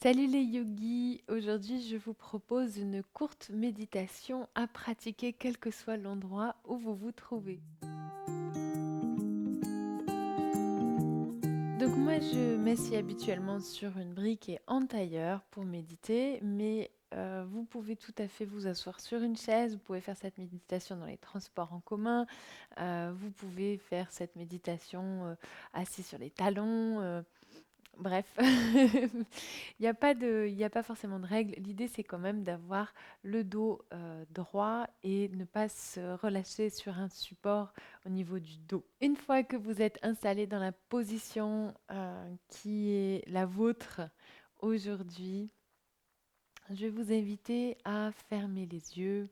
Salut les yogis, aujourd'hui je vous propose une courte méditation à pratiquer quel que soit l'endroit où vous vous trouvez. Donc moi je m'assieds habituellement sur une brique et en tailleur pour méditer, mais vous pouvez tout à fait vous asseoir sur une chaise, vous pouvez faire cette méditation dans les transports en commun, vous pouvez faire cette méditation assis sur les talons. Bref, il y a pas forcément de règles. L'idée, c'est quand même d'avoir le dos droit et ne pas se relâcher sur un support au niveau du dos. Une fois que vous êtes installé dans la position qui est la vôtre aujourd'hui, je vais vous inviter à fermer les yeux,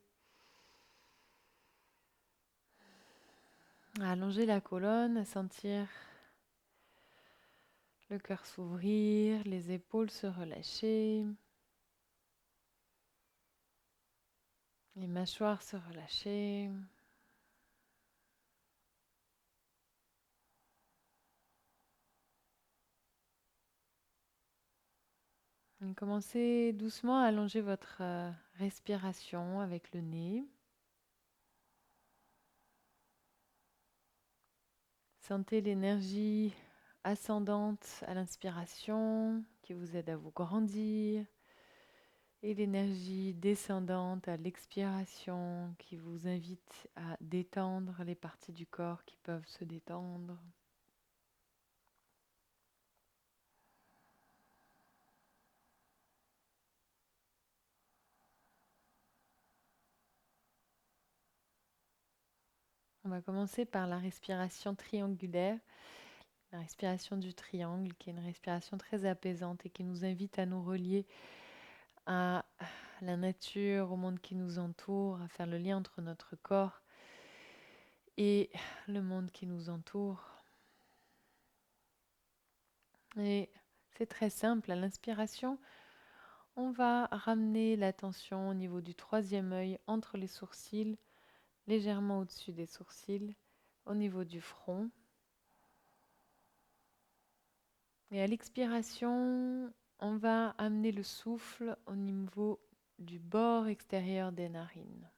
à allonger la colonne, à sentir le cœur s'ouvrir, les épaules se relâcher, les mâchoires se relâcher. Commencez doucement à allonger votre respiration avec le nez. Sentez l'énergie ascendante à l'inspiration qui vous aide à vous grandir et l'énergie descendante à l'expiration qui vous invite à détendre les parties du corps qui peuvent se détendre. On va commencer par la respiration triangulaire, la respiration du triangle qui est une respiration très apaisante et qui nous invite à nous relier à la nature, au monde qui nous entoure, à faire le lien entre notre corps et le monde qui nous entoure. Et c'est très simple, à l'inspiration, on va ramener l'attention au niveau du troisième œil, entre les sourcils, légèrement au-dessus des sourcils, au niveau du front. Et à l'expiration, on va amener le souffle au niveau du bord extérieur des narines,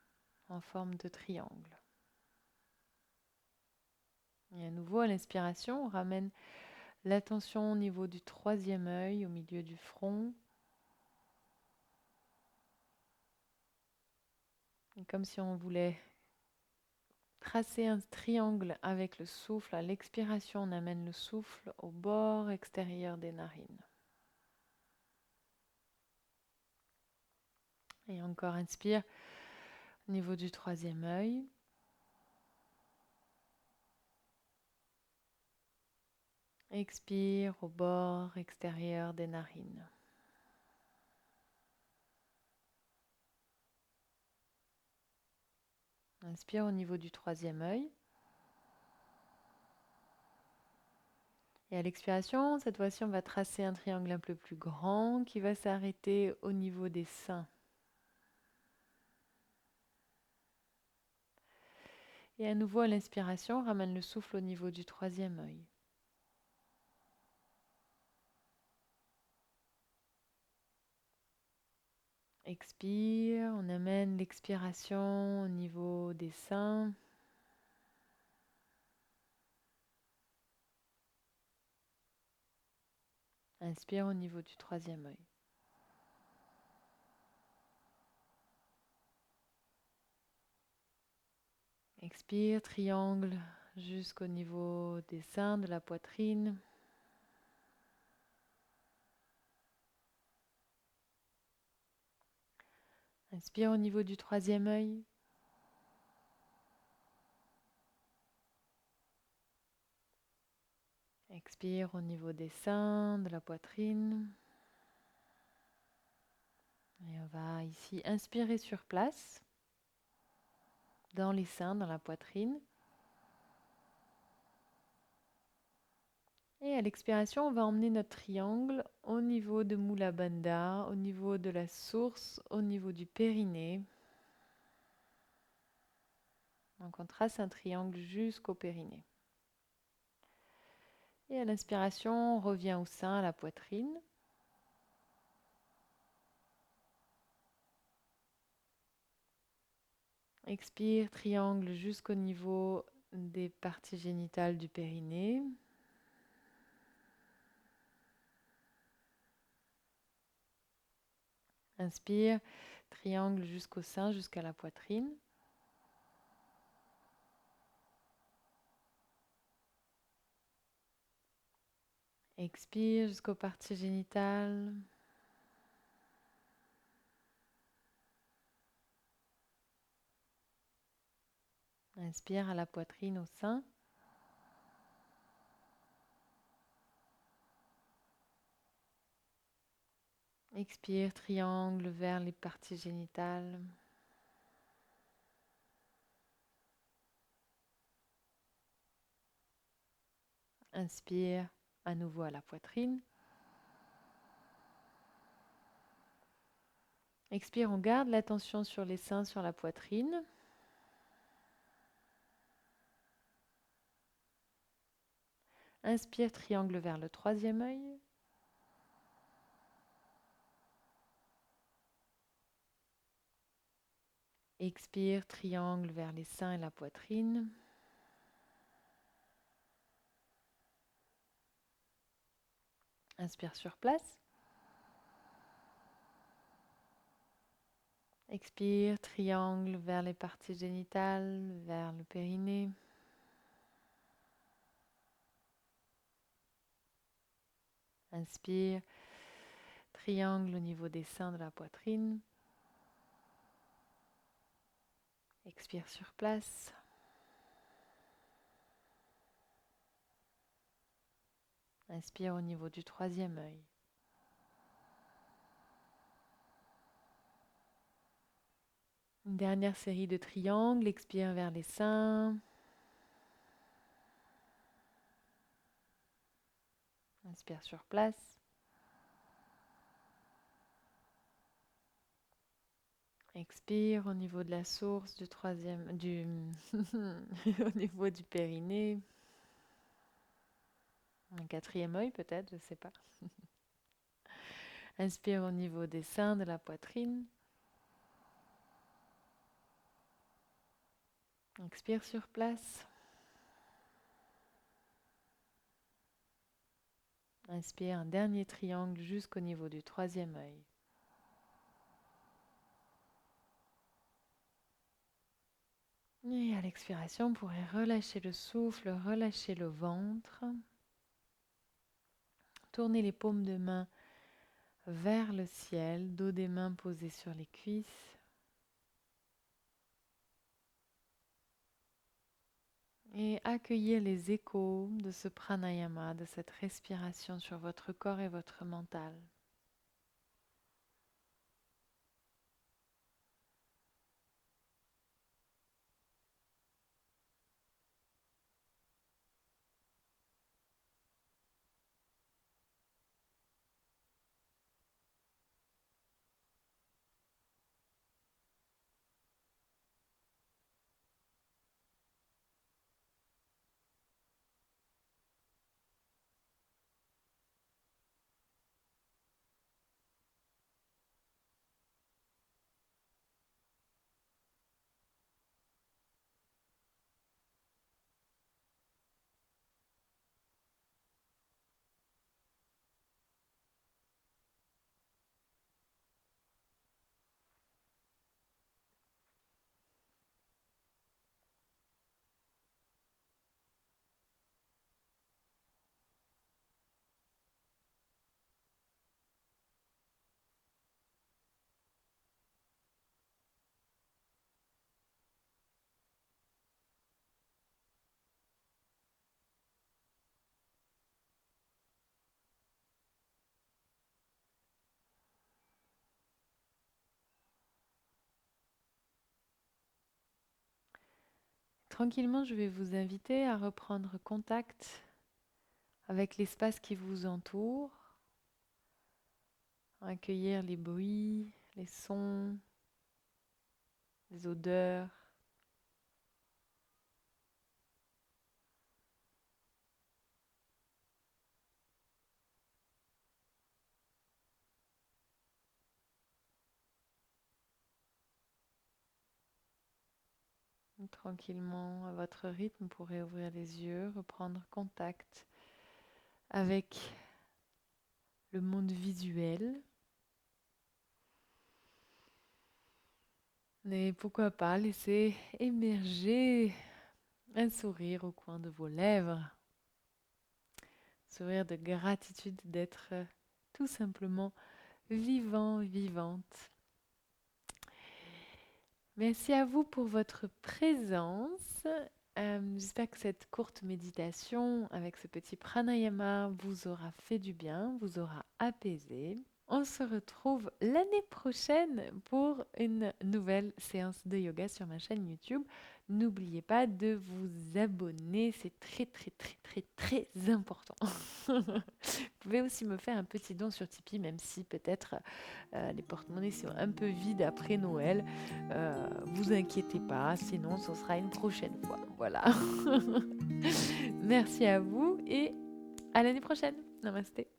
en forme de triangle. Et à nouveau, à l'inspiration, on ramène l'attention au niveau du troisième œil, au milieu du front. Et comme si on voulait tracer un triangle avec le souffle. À l'expiration, on amène le souffle au bord extérieur des narines. Et encore, inspire au niveau du troisième œil. Expire au bord extérieur des narines. Inspire au niveau du troisième œil. Et à l'expiration, cette fois-ci, on va tracer un triangle un peu plus grand qui va s'arrêter au niveau des seins. Et à nouveau, à l'inspiration, ramène le souffle au niveau du troisième œil. Expire, on amène l'expiration au niveau des seins. Inspire au niveau du troisième œil. Expire, triangle jusqu'au niveau des seins, de la poitrine. Inspire au niveau du troisième œil. Expire au niveau des seins, de la poitrine. Et on va ici inspirer sur place, dans les seins, dans la poitrine. Et à l'expiration, on va emmener notre triangle au niveau de Mula Bandha, au niveau de la source, au niveau du périnée. Donc on trace un triangle jusqu'au périnée. Et à l'inspiration, on revient au sein, à la poitrine. Expire, triangle jusqu'au niveau des parties génitales du périnée. Inspire, triangle jusqu'au sein, jusqu'à la poitrine. Expire jusqu'aux parties génitales. Inspire à la poitrine, au sein. Expire, triangle vers les parties génitales. Inspire à nouveau à la poitrine. Expire, on garde l'attention sur les seins, sur la poitrine. Inspire, triangle vers le troisième œil. Expire, triangle vers les seins et la poitrine. Inspire sur place. Expire, triangle vers les parties génitales, vers le périnée. Inspire, triangle au niveau des seins de la poitrine. Expire sur place. Inspire au niveau du troisième œil. Une dernière série de triangles. Expire vers les seins. Inspire sur place. Expire au niveau de la source du au niveau du périnée. Un quatrième œil peut-être, je ne sais pas. Inspire au niveau des seins, de la poitrine. Expire sur place. Inspire un dernier triangle jusqu'au niveau du troisième œil. Et à l'expiration, vous pourrez relâcher le souffle, relâcher le ventre. Tournez les paumes de main vers le ciel, dos des mains posés sur les cuisses. Et accueillir les échos de ce pranayama, de cette respiration sur votre corps et votre mental. Tranquillement, je vais vous inviter à reprendre contact avec l'espace qui vous entoure, à accueillir les bruits, les sons, les odeurs. tranquillement à votre rythme, vous pourrez ouvrir les yeux, reprendre contact avec le monde visuel. Et pourquoi pas laisser émerger un sourire au coin de vos lèvres. Sourire de gratitude d'être tout simplement vivant, vivante. Merci à vous pour votre présence. J'espère que cette courte méditation avec ce petit pranayama vous aura fait du bien, vous aura apaisé. On se retrouve l'année prochaine pour une nouvelle séance de yoga sur ma chaîne YouTube. N'oubliez pas de vous abonner, c'est très très très très très important. Vous pouvez aussi me faire un petit don sur Tipeee, même si peut-être les porte-monnaies sont un peu vides après Noël. Vous inquiétez pas, sinon ce sera une prochaine fois. Voilà. Merci à vous et à l'année prochaine. Namasté.